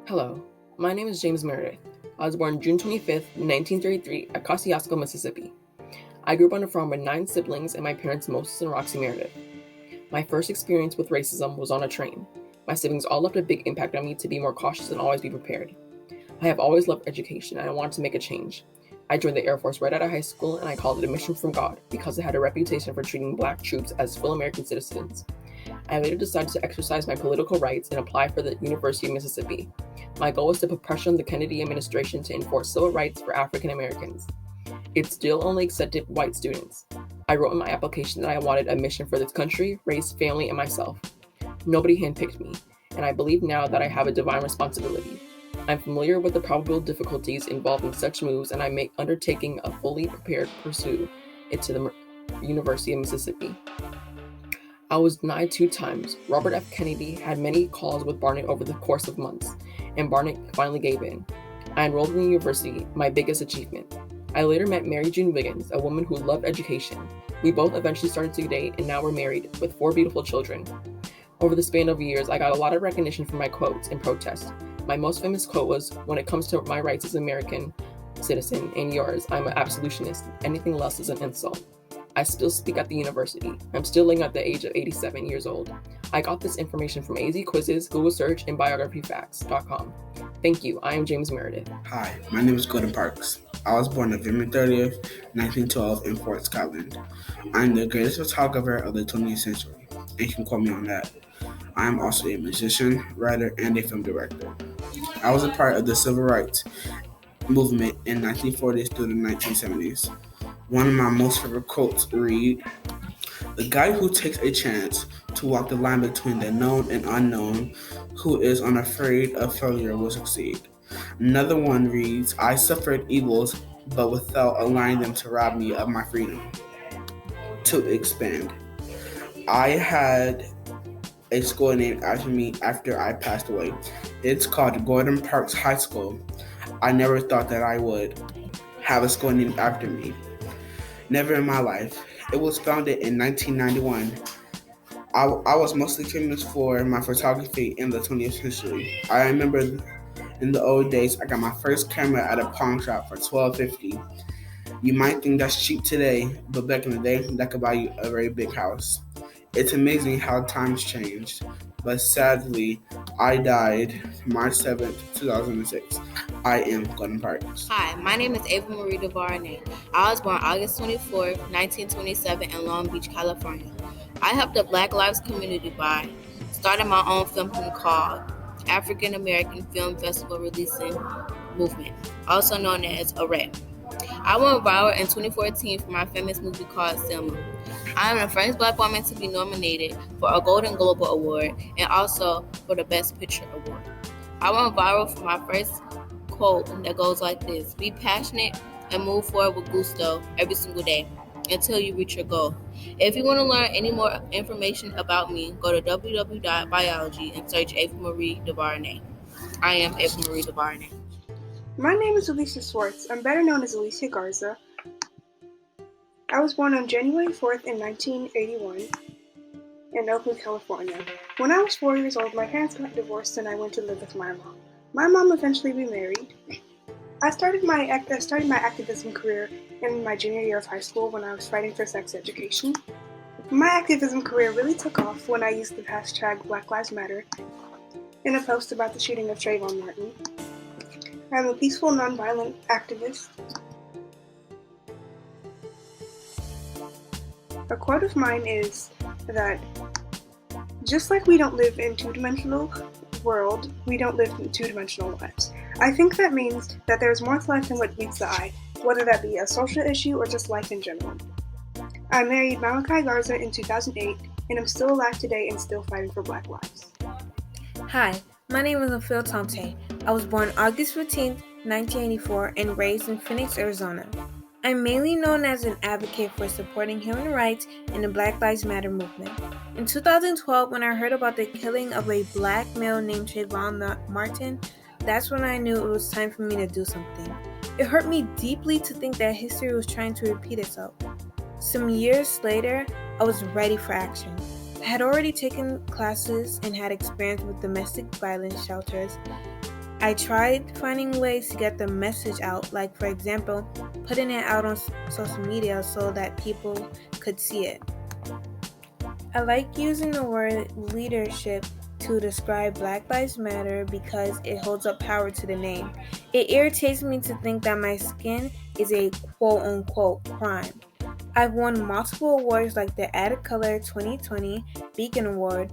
Hello, my name is James Meredith. I was born June 25th, 1933 at Kosciuszko, Mississippi. I grew up on a farm with 9 siblings and my parents Moses and Roxy Meredith. My first experience with racism was on a train. My siblings all left a big impact on me to be more cautious and always be prepared. I have always loved education and I wanted to make a change. I joined the Air Force right out of high school and I called it a mission from God because it had a reputation for treating Black troops as full American citizens. I later decided to exercise my political rights and apply for the University of Mississippi. My goal was to put pressure on the Kennedy administration to enforce civil rights for African Americans. It still only accepted white students. I wrote in my application that I wanted a mission for this country, race, family, and myself. Nobody handpicked me, and I believe now that I have a divine responsibility. I'm familiar with the probable difficulties involved in such moves, and I'm undertaking a fully prepared pursuit into the University of Mississippi. I was denied 2 times. Robert F. Kennedy had many calls with Barnett over the course of months, and Barnett finally gave in. I enrolled in the university, my biggest achievement. I later met Mary June Wiggins, a woman who loved education. We both eventually started to date, and now we're married, with 4 beautiful children. Over the span of years, I got a lot of recognition for my quotes and protests. My most famous quote was, "When it comes to my rights as an American citizen and yours, I'm an absolutist. Anything less is an insult." I still speak at the university. I'm still living at the age of 87 years old. I got this information from AZ Quizzes, Google Search, and biographyfacts.com. Thank you. I am James Meredith. Hi, my name is Gordon Parks. I was born November 30th, 1912 in Fort Scotland. I'm the greatest photographer of the 20th century, and you can quote me on that. I am also a musician, writer, and a film director. I was a part of the civil rights movement in 1940s through the 1970s. One of my most favorite quotes read, "The guy who takes a chance to walk the line between the known and unknown, who is unafraid of failure, will succeed." Another one reads, "I suffered evils, but without allowing them to rob me of my freedom." To expand, I had a school named after me after I passed away. It's called Gordon Parks High School. I never thought that I would have a school named after me. Never in my life. It was founded in 1991. I was mostly famous for my photography in the 20th century. I remember in the old days, I got my first camera at a pawn shop for $12.50. You might think that's cheap today, but back in the day, that could buy you a very big house. It's amazing how times changed, but sadly, I died March 7th, 2006. I am Gordon Parks. Hi, my name is Ava Marie De Varnay. I was born August 24th, 1927 in Long Beach, California. I helped the Black Lives community by starting my own film called African American Film Festival Releasing Movement, also known as ARRET. I went viral in 2014 for my famous movie called Selma. I am the first Black woman to be nominated for a Golden Globe Award and also for the Best Picture Award. I went viral for my first quote that goes like this: "Be passionate and move forward with gusto every single day until you reach your goal." If you want to learn any more information about me, go to www.biology and search Ava Marie De Varnay. I am Ava Marie De Varnay. My name is Elisa Swartz. I'm better known as Alicia Garza. I was born on January 4th in 1981 in Oakland, California. When I was 4 years old, my parents got divorced and I went to live with my mom. My mom eventually remarried. I started my activism career in my junior year of high school when I was fighting for sex education. My activism career really took off when I used the hashtag Black Lives Matter in a post about the shooting of Trayvon Martin. I'm a peaceful, nonviolent activist. A quote of mine is that just like we don't live in two-dimensional world, we don't live in two-dimensional lives. I think that means that there's more to life than what meets the eye, whether that be a social issue or just life in general. I married Malachi Garza in 2008, and I'm still alive today and still fighting for Black lives. Hi, my name is Phil Tonte. I was born August 15th, 1984, and raised in Phoenix, Arizona. I'm mainly known as an advocate for supporting human rights and the Black Lives Matter movement. In 2012, when I heard about the killing of a Black male named Trayvon Martin, that's when I knew it was time for me to do something. It hurt me deeply to think that history was trying to repeat itself. Some years later, I was ready for action. I had already taken classes and had experience with domestic violence shelters I tried finding ways to get the message out, like for example, putting it out on social media so that people could see it. I like using the word leadership to describe Black Lives Matter because it holds up power to the name. It irritates me to think that my skin is a quote-unquote crime. I've won multiple awards like the Added Color 2020 Beacon Award,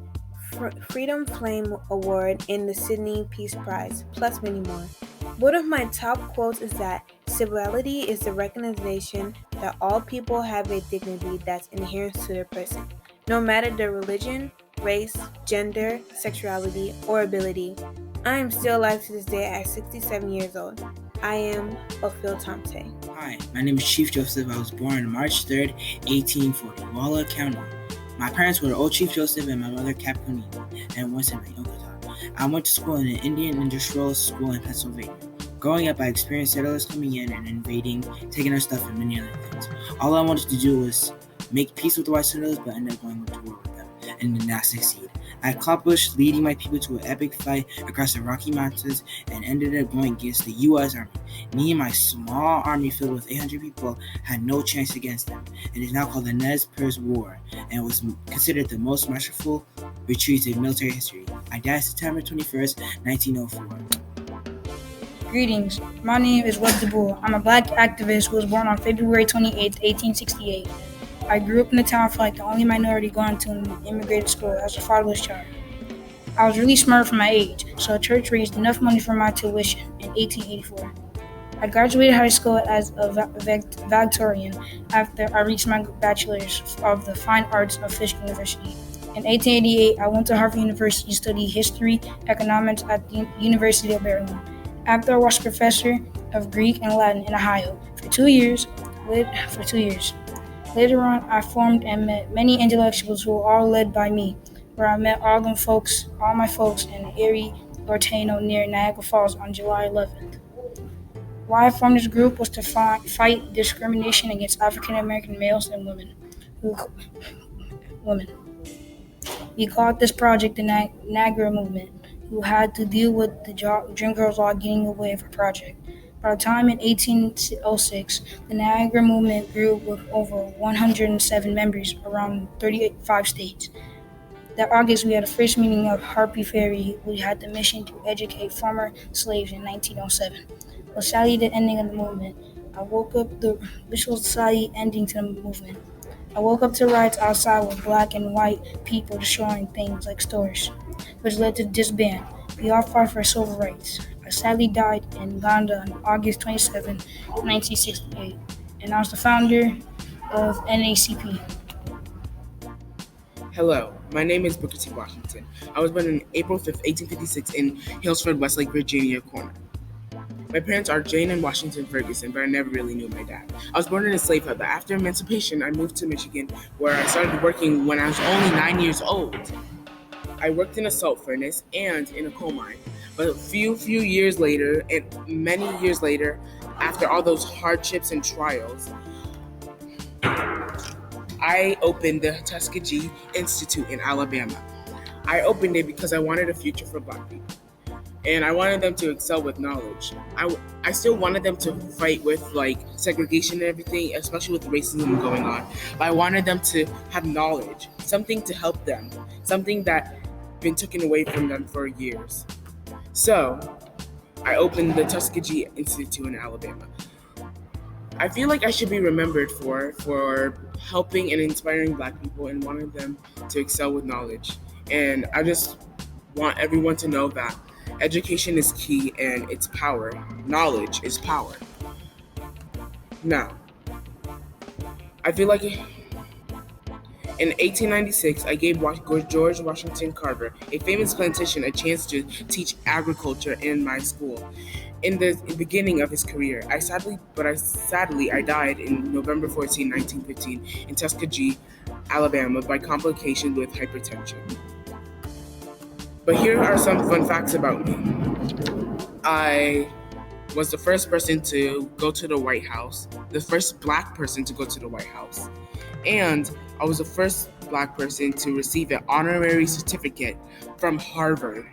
Freedom Flame Award, and the Sydney Peace Prize, plus many more. One of my top quotes is that civility is the recognition that all people have a dignity that's inherent to their person, no matter their religion, race, gender, sexuality, or ability. I am still alive to this day at 67 years old. I am Ophil Tomte. Hi, my name is Chief Joseph. I was born March 3rd, 1840, Walla County. My parents were Old Chief Joseph and my mother Capconi, and once in my Okata. I went to school in an Indian industrialist school in Pennsylvania. Growing up, I experienced settlers coming in and invading, taking our stuff, and many other things. All I wanted to do was make peace with the white settlers, but ended up going to war with them, and did not succeed. I accomplished leading my people to an epic fight across the Rocky Mountains and ended up going against the U.S. Army. Me and my small army filled with 800 people had no chance against them. It is now called the Nez Perce War and was considered the most masterful retreat in military history. I died September 21st, 1904. Greetings, my name is Web DeBoer. I'm a Black activist who was born on February 28, 1868. I grew up in the town for like the only minority going to an immigrated school as a fatherless child. I was really smart for my age, so church raised enough money for my tuition in 1884. I graduated high school as a valedictorian after I reached my bachelor's of the Fine Arts of Fisk University. In 1888, I went to Harvard University to study history, economics at the University of Maryland. After I was professor of Greek and Latin in Ohio for 2 years. Later on, I formed and met many intellectuals who were all led by me, where I met all my folks in Erie, Lortano near Niagara Falls on July 11th. Why I formed this group was to fight discrimination against African American males and women. We called this project the Niagara Movement, who had to deal with the Jim Crow law getting away of our project. By the time in 1806, the Niagara Movement grew with over 107 members around 35 states. That August, we had a first meeting of Harpy Ferry. We had the mission to educate former slaves in 1907. Was sadly the ending of the movement. Which was sadly ending to the movement. I woke up to riots outside with black and white people destroying things like stores, which led to disband. We all fought for civil rights. I sadly died in Uganda on August 27, 1968, and I was the founder of NACP. Hello, my name is Booker T. Washington. I was born on April 5, 1856 in Hillsford, Westlake, Virginia, Corner. My parents are Jane and Washington Ferguson, but I never really knew my dad. I was born in a slave hut, but after emancipation, I moved to Michigan, where I started working when I was only 9 years old. I worked in a salt furnace and in a coal mine. But a few years later, and many years later, after all those hardships and trials, I opened the Tuskegee Institute in Alabama. I opened it because I wanted a future for Black people. And I wanted them to excel with knowledge. I still wanted them to fight with segregation and everything, especially with racism going on. But I wanted them to have knowledge, something to help them, something that been taken away from them for years. So, I opened the Tuskegee Institute in Alabama. I feel like I should be remembered for helping and inspiring Black people and wanting them to excel with knowledge. And I just want everyone to know that education is key and it's power. Knowledge is power. Now, I feel like in 1896, I gave George Washington Carver, a famous politician, a chance to teach agriculture in my school. In the beginning of his career, I sadly died in November 14, 1915, in Tuskegee, Alabama, by complications with hypertension. But here are some fun facts about me. I was the first person to go to the White House, the first Black person to go to the White House, and I was the first Black person to receive an honorary certificate from Harvard.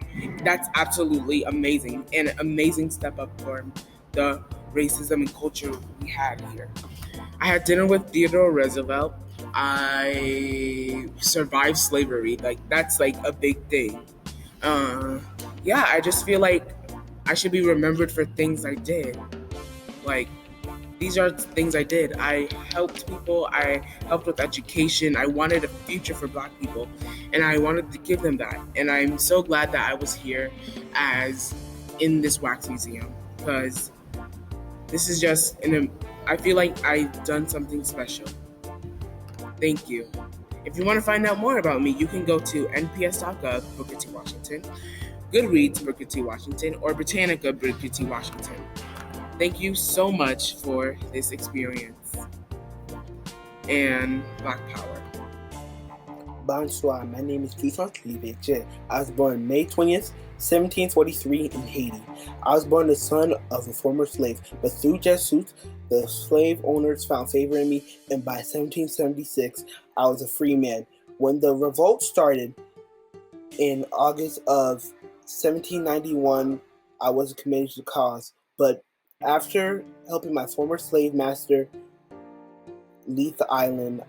That's absolutely amazing, and an amazing step up for the racism and culture we had here. I had dinner with Theodore Roosevelt. I survived slavery. That's a big thing. Yeah, I just feel like I should be remembered for things I did. These are things I did. I helped people. I helped with education. I wanted a future for Black people, and I wanted to give them that. And I'm so glad that I was here as in this wax museum, because this is just I feel like I've done something special. Thank you. If you want to find out more about me, you can go to nps.gov, Booker T. Washington, Goodreads, Booker T. Washington, or Britannica, Booker T. Washington. Thank you so much for this experience. And Black Power. Bonsoir, my name is Toussaint Cleavage. I was born May 20th, 1743 in Haiti. I was born the son of a former slave, but through Jesuit, the slave owners found favor in me, and by 1776, I was a free man. When the revolt started in August of 1791, I wasn't committed to the cause, but after helping my former slave master leave the island,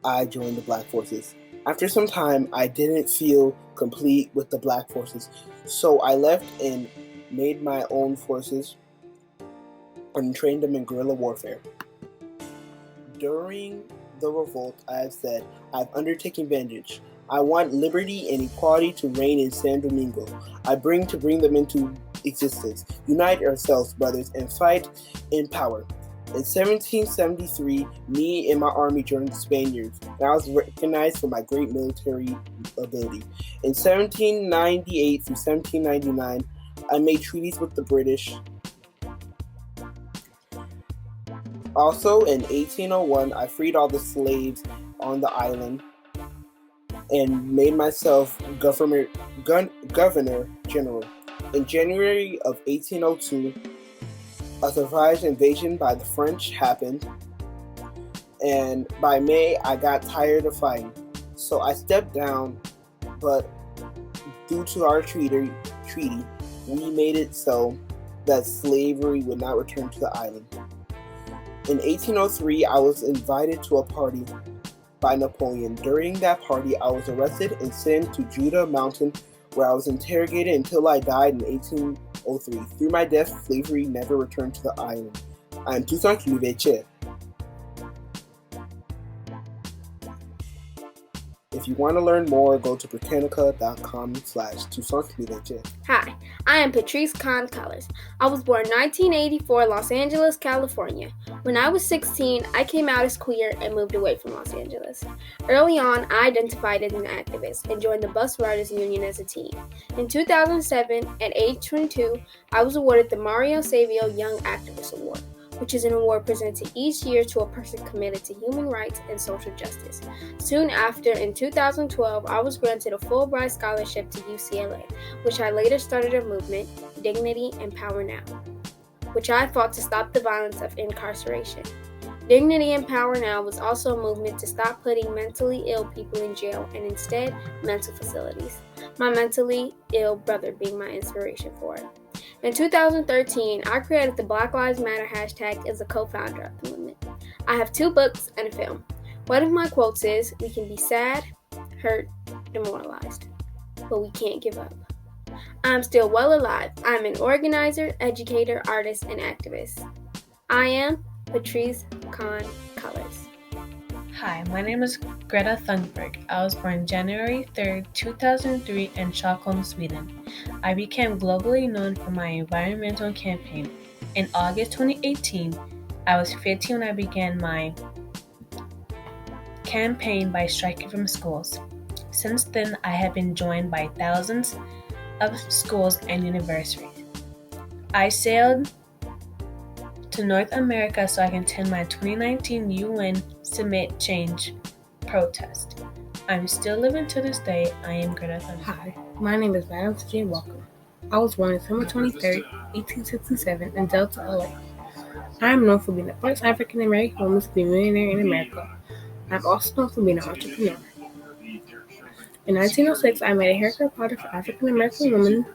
I joined the Black Forces. After some time, I didn't feel complete with the Black Forces, so I left and made my own forces and trained them in guerrilla warfare. During the revolt, I have said, I've undertaken vengeance. I want liberty and equality to reign in San Domingo. I bring them into existence. Unite ourselves, brothers, and fight in power. In 1773, me and my army joined the Spaniards, and I was recognized for my great military ability. In 1798 through 1799, I made treaties with the British. Also, in 1801, I freed all the slaves on the island and made myself Governor General. In January of 1802, a surprise invasion by the French happened, and by May, I got tired of fighting. So I stepped down, but due to our treaty, we made it so that slavery would not return to the island. In 1803, I was invited to a party by Napoleon. During that party, I was arrested and sent to Judah Mountain, where I was interrogated until I died in 1803. Through my death, slavery never returned to the island. I am Toussaint Cleavage. If you want to learn more, go to britannica.com/Toussaint Cleavage. Hi, I am Patrice Kahn Colors. I was born 1984, Los Angeles, California. When I was 16, I came out as queer and moved away from Los Angeles. Early on, I identified as an activist and joined the Bus Riders Union as a teen. In 2007, at age 22, I was awarded the Mario Savio Young Activist Award, which is an award presented each year to a person committed to human rights and social justice. Soon after, in 2012, I was granted a Fulbright scholarship to UCLA, which I later started a movement, Dignity and Power Now, which I fought to stop the violence of incarceration. Dignity and Power Now was also a movement to stop putting mentally ill people in jail and instead mental facilities. My mentally ill brother being my inspiration for it. In 2013, I created the Black Lives Matter hashtag as a co-founder of the movement. I have 2 books and a film. One of my quotes is, "We can be sad, hurt, demoralized, but we can't give up." I'm still well alive. I'm an organizer, educator, artist, and activist. I am Patrice Kahn Colors. Hi, my name is Greta Thunderberg. I was born January 3rd, 2003 in Stockholm, Sweden. I became globally known for my environmental campaign. In August 2018, I was 15 when I began my campaign by striking from schools. Since then, I have been joined by thousands of schools and universities. I sailed to North America so I can attend my 2019 UN Summit Change protest. I'm still living to this day. I am Greta Thunberg. Hi, my name is Madam J. Walker. I was born December 23rd, 1867 in Delta, LA. I am known for being the first African American woman to be a millionaire in America. I'm also known for being an entrepreneur. In 1906, I made a haircut product for African American women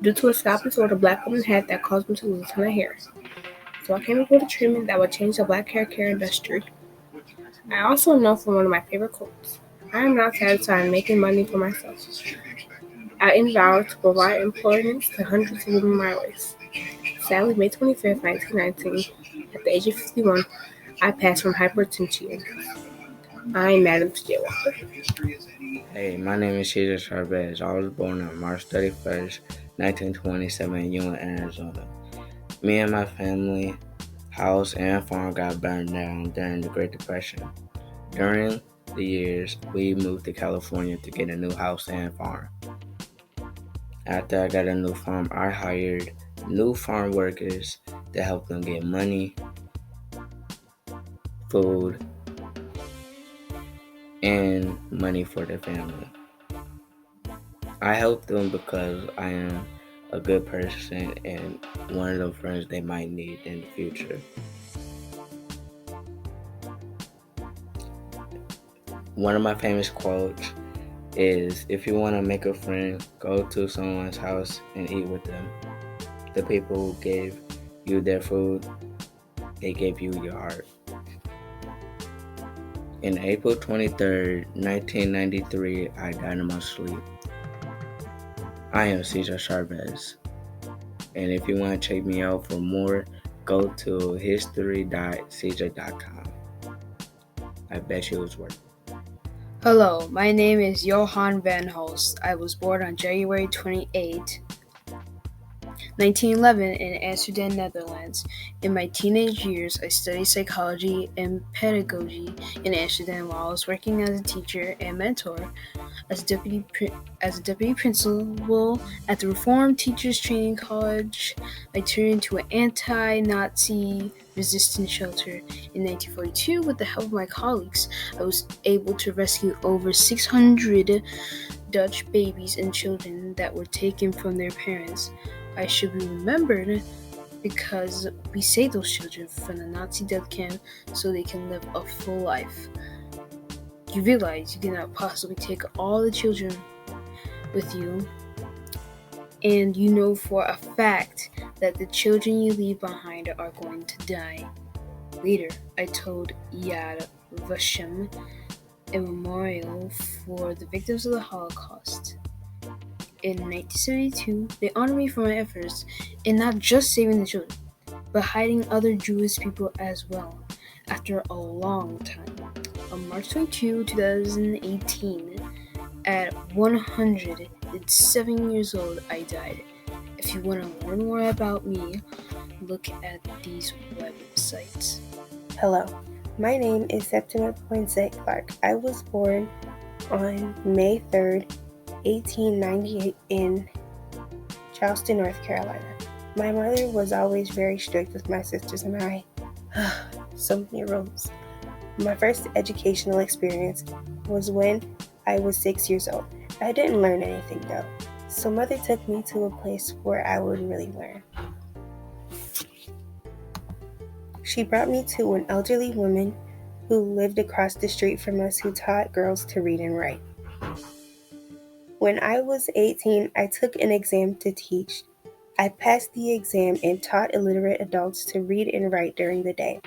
due to a scalp disorder black women had that caused them to lose a ton of hair. So I came up with a treatment that would change the black hair care industry. I also know from one of my favorite quotes, I am not satisfied in making money for myself. I envow to provide employment to hundreds of women my race. Sadly, May 25th, 1919, at the age of 51, I passed from hypertension. I'm Meredith J. Walker. Hey, my name is Cesar Chavez. I was born on March 31st, 1927 in Yuma, Arizona. Me and my family house and farm got burned down during the Great Depression. During the years, we moved to California to get a new house and farm. After I got a new farm, I hired new farm workers to help them get money, food, and money for their family. I help them because I am a good person and one of the friends they might need in the future. One of my famous quotes is, if you want to make a friend, go to someone's house and eat with them. The people who gave you their food, they gave you your heart. On April 23rd, 1993, I died in my sleep. I am Cesar Chavez, and if you want to check me out for more, go to history.cesar.com. I bet you it's worth it. Hello, my name is Johan van Hulst. I was born on January 28, 1911 in Amsterdam, Netherlands. In my teenage years, I studied psychology and pedagogy in Amsterdam while I was working as a teacher and mentor. As a deputy principal at the Reformed Teachers Training College, I turned into an anti-Nazi resistance shelter. In 1942, with the help of my colleagues, I was able to rescue over 600 Dutch babies and children that were taken from their parents. I should be remembered because we saved those children from the Nazi death camp so they can live a full life. You realize you cannot possibly take all the children with you, and you know for a fact that the children you leave behind are going to die. Later, I told Yad Vashem, a memorial for the victims of the Holocaust. In 1972, they honored me for my efforts in not just saving the children, but hiding other Jewish people as well, after a long time. On March 22, 2018, at 107 years old, I died. If you want to learn more about me, look at these websites. Hello, my name is Septima Poinsett Clark. I was born on May 3rd, 1898 in Charleston, North Carolina. My mother was always very strict with my sisters and I. So many rules. My first educational experience was when I was 6 years old. I didn't learn anything though, so mother took me to a place where I would really learn. She brought me to an elderly woman who lived across the street from us who taught girls to read and write. When I was 18, I took an exam to teach. I passed the exam and taught illiterate adults to read and write during the day.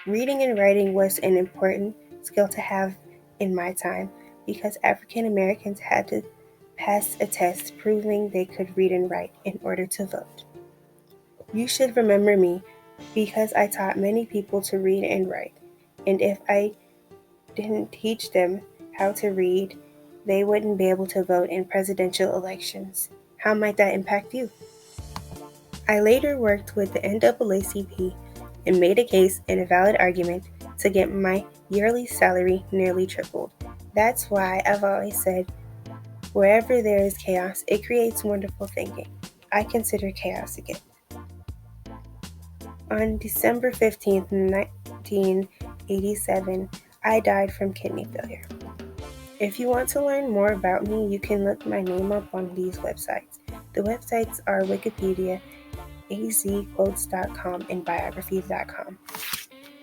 Reading and writing was an important skill to have in my time because African Americans had to pass a test proving they could read and write in order to vote. You should remember me because I taught many people to read and write, and if I didn't teach them how to read, they wouldn't be able to vote in presidential elections. How might that impact you? I later worked with the NAACP and made a case and a valid argument to get my yearly salary nearly tripled. That's why I've always said, wherever there is chaos, it creates wonderful thinking. I consider chaos a gift. On December 15th, 1987, I died from kidney failure. If you want to learn more about me, you can look my name up on these websites. The websites are Wikipedia, azquotes.com, and biographies.com.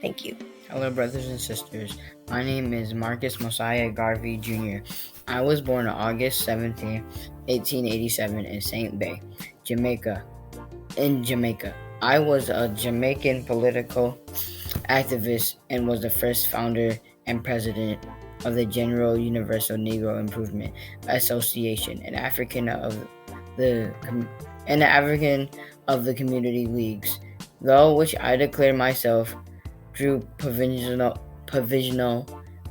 Thank you. Hello, brothers and sisters. My name is Marcus Mosiah Garvey Jr. I was born on August 17, 1887 in St. Bay, Jamaica. I was a Jamaican political activist and was the first founder and president of the General Universal Negro Improvement Association, an African of the community leagues, though which I declare myself true provisional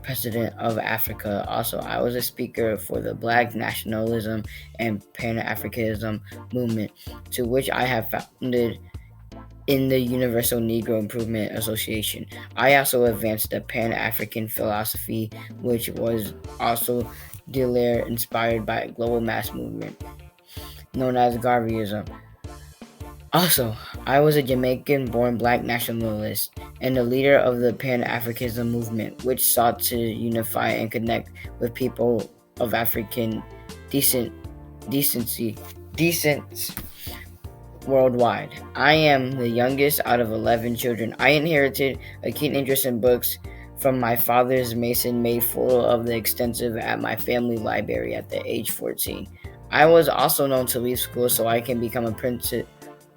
president of Africa. Also, I was a speaker for the Black nationalism and Pan-Africanism movement, to which I have founded in the Universal Negro Improvement Association. I also advanced the Pan-African philosophy, which was also inspired by a global mass movement known as Garveyism. Also, I was a Jamaican-born Black nationalist and the leader of the Pan-Africanism movement, which sought to unify and connect with people of African decency worldwide. I am the youngest out of 11 children. I inherited a keen interest in books from my father's Mason-made full of the extensive at my family library at the age 14. I was also known to leave school so I can become a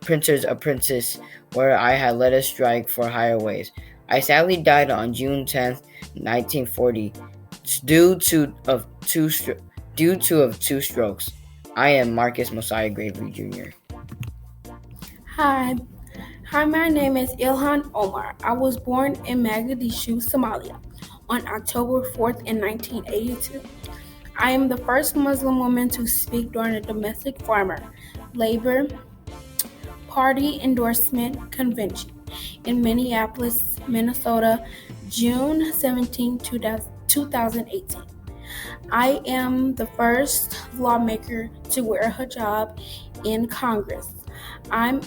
printer's apprentice, where I had led a strike for higher wage. I sadly died on June 10th, 1940, due to two strokes. I am Marcus Mosiah Gravely Jr. Hi, my name is Ilhan Omar. I was born in Mogadishu, Somalia, on October 4th in 1982. I am the first Muslim woman to speak during the Domestic Farmer Labor Party Endorsement Convention in Minneapolis, Minnesota, June 17, 2018. I am the first lawmaker to wear a hijab in Congress. I'm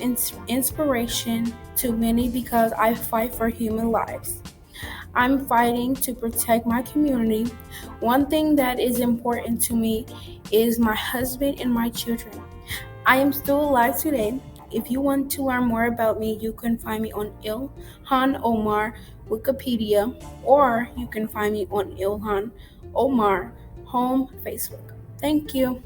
inspiration to many because I fight for human lives. I'm fighting to protect my community. One thing that is important to me is my husband and my children. I am still alive today. If you want to learn more about me, you can find me on Ilhan Omar Wikipedia, or you can find me on Ilhan Omar Home Facebook. Thank you.